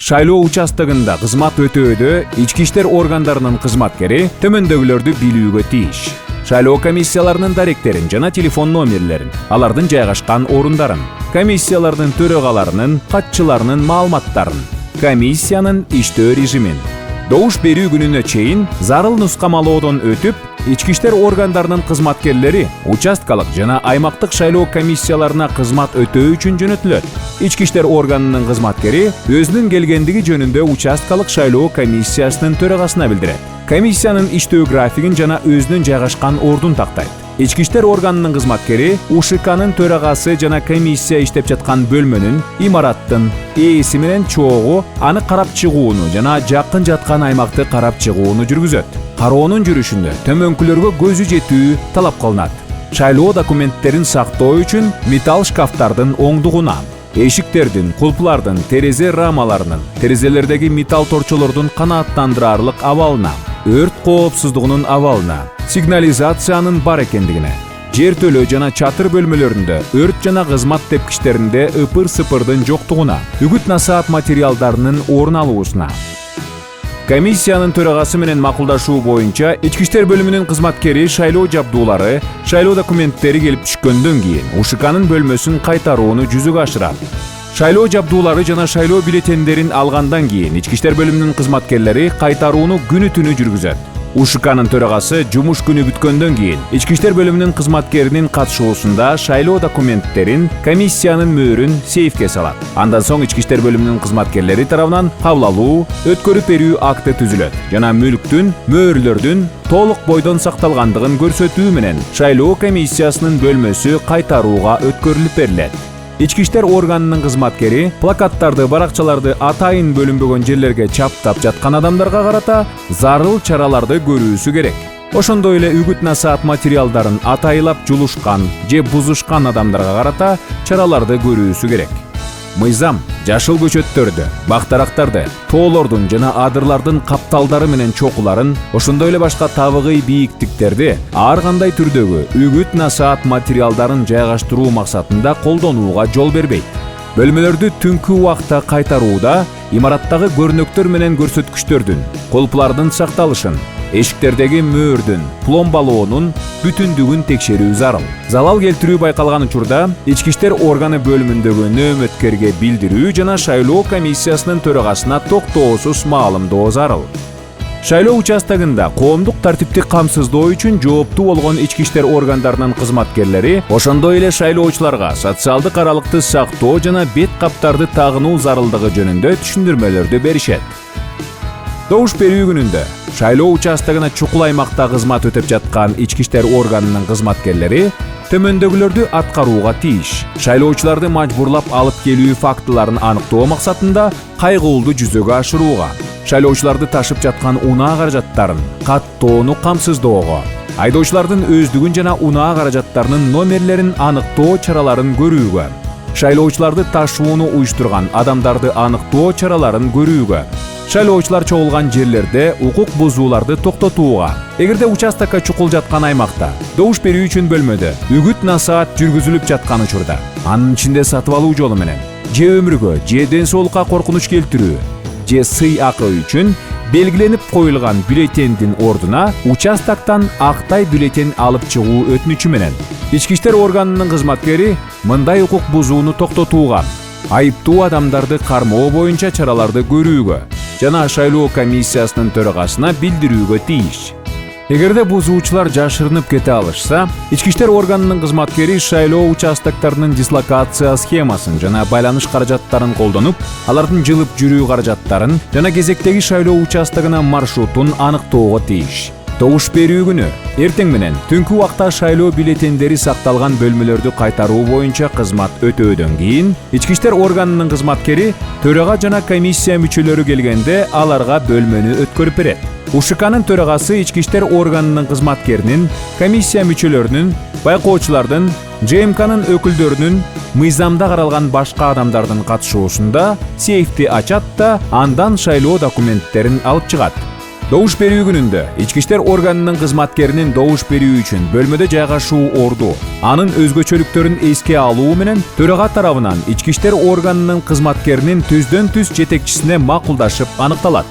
Шайлоо участогунда кызмат өтөөдө ички иштер органдарынын кызматкери төмөндөгүлөрдү билүүгө тийиш. Шайлоо комиссияларынын даректерин жана телефон номерлерин, алардын жайгашкан орундарын, комиссиялардын төрагаларынын, катчыларынын маалыматтарын, комиссиянын иштөө режимин, добуш берүү күнүнө чейин зарыл нускамалоодон өтүп, ички иштер органдарынын кызматкерлери участкалык жана аймактык шайлоо комиссияларына кызмат өтөө үчүн жөнөтүлөт. Ички иштер органынын кызматкери өзүнүн келгендиги жөнүндө участкалык шайлоо комиссиясынын төрагасына билдирет. Комиссиянын иштөө графигин жана өзүнүн жайгашкан ордун тактайт. Ички иштер органынын кызматкери УШКнын төрагасы жана комиссия иштеп жаткан бөлмөнүн, имараттын ээси менен чогуу аны карап чыгууну жана жакын жаткан аймакты карап чыгууну жүргүзөт. Кароонун жүрүшүндө төмөнкүлөргө көзү жетүү талап кылынат. Шайлоо документтерин сактоо үчүн металл шкафтардын оңдугуна, эшиктердин, кулплардын, терезе рамаларынын, терезелердеги металл торчолордун канааттандырарлык абалына, өрт коопсуздугунун абалына, сигнализациянын бар экендигине, жертөлө жана чатыр бөлмөлөрүндө өрт жана кызмат тепкичтеринде ыпыр-сыпырдын жоктугуна, үгүт-насаат материалдарынын орун алуусуна. Комиссиянын төрагасы менен макулдашуу боюнча ички иштер бөлүмүнүн кызматкери шайлоо жабдуулары, шайлоо документтери келип түшкөндөн кийин УШКнын бөлмөсүн кайтарууну жүзөгө ашырат. Шайлоо жабдуулары жана шайлоо бюллетендерин алгандан кийин ички иштер бөлүмүнүн кызматкерлери кайтарууну күнү-түнү жүргүзөт. УШКнын төрагасы жумуш күнү бүткөндөн кийин ички иштер бөлүмүнүн кызматкеринин катышуусунда шайлоо документтерин, комиссиянын мөөрүн сейфке салат. Андан соң ички иштер бөлүмүнүн кызматкерлери тарабынан кабыл алуу, өткөрүп берүү акты түзүлөт жана мүлктүн, мөөрлөрдүн толук бойдон сакталгандыгын көрсөтүү менен шайлоо комиссиясынын бөлмөсү кайтарууга өткөрүлүп берилет. Ички иштер органынын кызматкери плакаттарды, баракчаларды атайын бөлүнбөгөн жерлерге чаптап жаткан адамдарга карата зарыл чараларды көрүүсү керек. Ошондой эле үгүт-насаат материалдарын атайлап жулушкан же бузушкан адамдарга карата чараларды көрүүсү керек. Мыйзам жашыл көчөттөрдү, бактарактарды, тоолордун жана адырлардын капталдары менен чокуларын, ошондой эле башка табыгый бийиктиктерди ар кандай түрдөгү үгүт-насаат материалдарын жайгаштыруу максатында колдонууга жол бербейт. Бөлмөлөрдү түнкү убакта кайтарууда имараттагы көрнөктөр менен көрсөткүчтөрдүн, кулплардын сакталышын, эшиктердеги мөөрдүн, пломбалоонун бүтүндүгүн текшерүү зарыл. Залал келтирүү байкалган учурда ички иштер органы бөлүмүндөгү нөөмөткерге билдирүү жана шайлоо комиссиясынын төрагасына токтоосуз маалымдоо зарыл. Шайлоо участогунда коомдук тартипти камсыздоо үчүн жооптуу болгон ички иштер органдарынын кызматкерлери ошондой эле шайлоочуларга социалдык аралыкты сактоо жана бет каптарды тагынуу зарылдыгы жөнүндө түшүндүрмөлөрдү беришет. Добуш берүү күнүндө шайлоо участогуна чукул аймакта кызмат өтөп жаткан ички иштер органынын кызматкерлери төмөндөгүлөрдү аткарууга тийиш. Шайлоочуларды мажбурлап алып келүү фактыларын аныктоо максатында кайгылуу жүзөгө ашырууга, шайлоочуларды ташып жаткан унаа каражаттарын каттоону камсыздоого, айдоочулардын өздүгүн жана унаа каражаттарынын номерлерин аныктоо чараларын көрүүгө, шайлоочуларды ташууну уюштурган адамдарды аныктоо чараларын көрүүгө, шайлоочулар чогулган жерлерде укук бузууларды токтотууга, эгерде участокко чукул жаткан аймакта добуш берүү үчүн бөлмөдө үгүт-насаат жүргүзүлүп жаткан учурда, анын ичинде сатып алуу жолу менен же өмүргө, же ден соолукка коркунуч келтирүү, же сый акы үчүн белгиленип коюлган бюллетендин ордуна участоктон актай бюллетен алып чыгуу өтүнүчү менен ички иштер органынын кызматкери мындай укук бузууну токтотууга, айыптуу адамдарды кармоо боюнча чараларды көрүүгө жана шайлоо комиссиясынын төрагасына билдирүүгө тийиш. Эгерде бузуучулар жашырынып кете алышса, ички иштер органынын кызматкери шайлоо участоктарынын дислокация схемасын жана байланыш каражаттарын колдонуп, алардын жылып жүрүү каражаттарын жана кезектеги шайлоо участогуна маршрутун аныктоого тийиш. Добуш берүү күнү эртең менен түнкү убакта шайлоо бюллетендери сакталган бөлмөлөрдү кайтаруу боюнча кызмат өтөөдөн кийин ички иштер органынын кызматкери төрага жана комиссия мүчөлөрү келгенде аларга бөлмөнү өткөрүп берет. УШКнын төрагасы ички иштер органынын кызматкеринин, комиссия мүчөлөрүнүн, байкоочулардын, ЖМКнын өкүлдөрүнүн, мыйзамда каралган башка адамдардын катышуусунда сейфти ачат да андан шайлоо документтерин алып чыгат. Добуш берүү күнүндө ички иштер органынын кызматкеринин добуш берүү үчүн бөлмөдө жайгашуу орду, анын өзгөчөлүктөрүн эске алуу менен төрага тарабынан ички иштер органынын кызматкеринин түздөн-түз жетекчисине макулдашып аныкталат.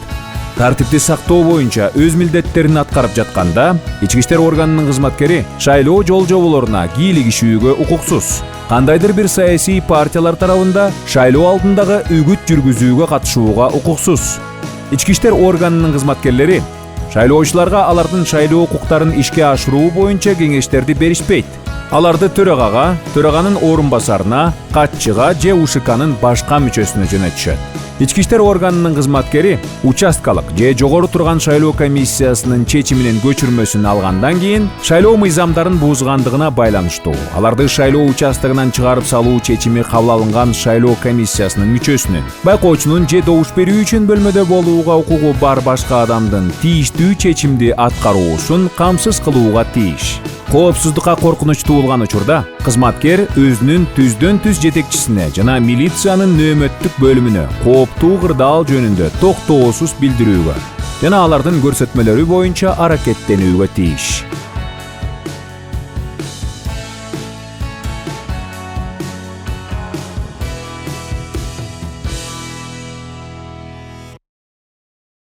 Тартипти сактоо боюнча өз милдеттерин аткарып жатканда, ички иштер органынын кызматкери шайлоо жол жоболоруна кийлигишүүгө укуксуз. Кандайдыр бир саясий партиялар тарабында шайлоо алдындагы үгүт жүргүзүүгө катышууга укуксуз. Ички иштер органынын кызматкерлери шайлоочуларга алардын шайлоо укуктарын ишке ашыруу боюнча кеңештерди беришпейт. Аларды төрагага, төраганын орун басарына, катчыга же УШКнын башка мүчөсүнө жөнөтүшөт. Ички иштер органынын кызматкери участкалык же жогору турган шайлоо комиссиясынын чечиминин көчүрмөсүн алгандан кийин шайлоо мыйзамдарын буузгандыгына байланыштуу аларды шайлоо участогунан чыгарып салуу чечими кабыл алынган шайлоо комиссиясынын мүчөсүнүн, байкоочунун же добуш берүү үчүн бөлмөдө болууга укугу бар башка адамдын тийиштүү чечимди аткаруусун камсыз кылууга тийиш. Коопсуздукка коркунуч туулган учурда кызматкер өзүнүн түздөн-түз жетекчисине жана милициянын нөөмөттүк бөлүмүнө кооптуу кырдаал жөнүндө токтоосуз билдирүүгө жана алардын көрсөтмөлөрү боюнча аракеттенүүгө тийиш.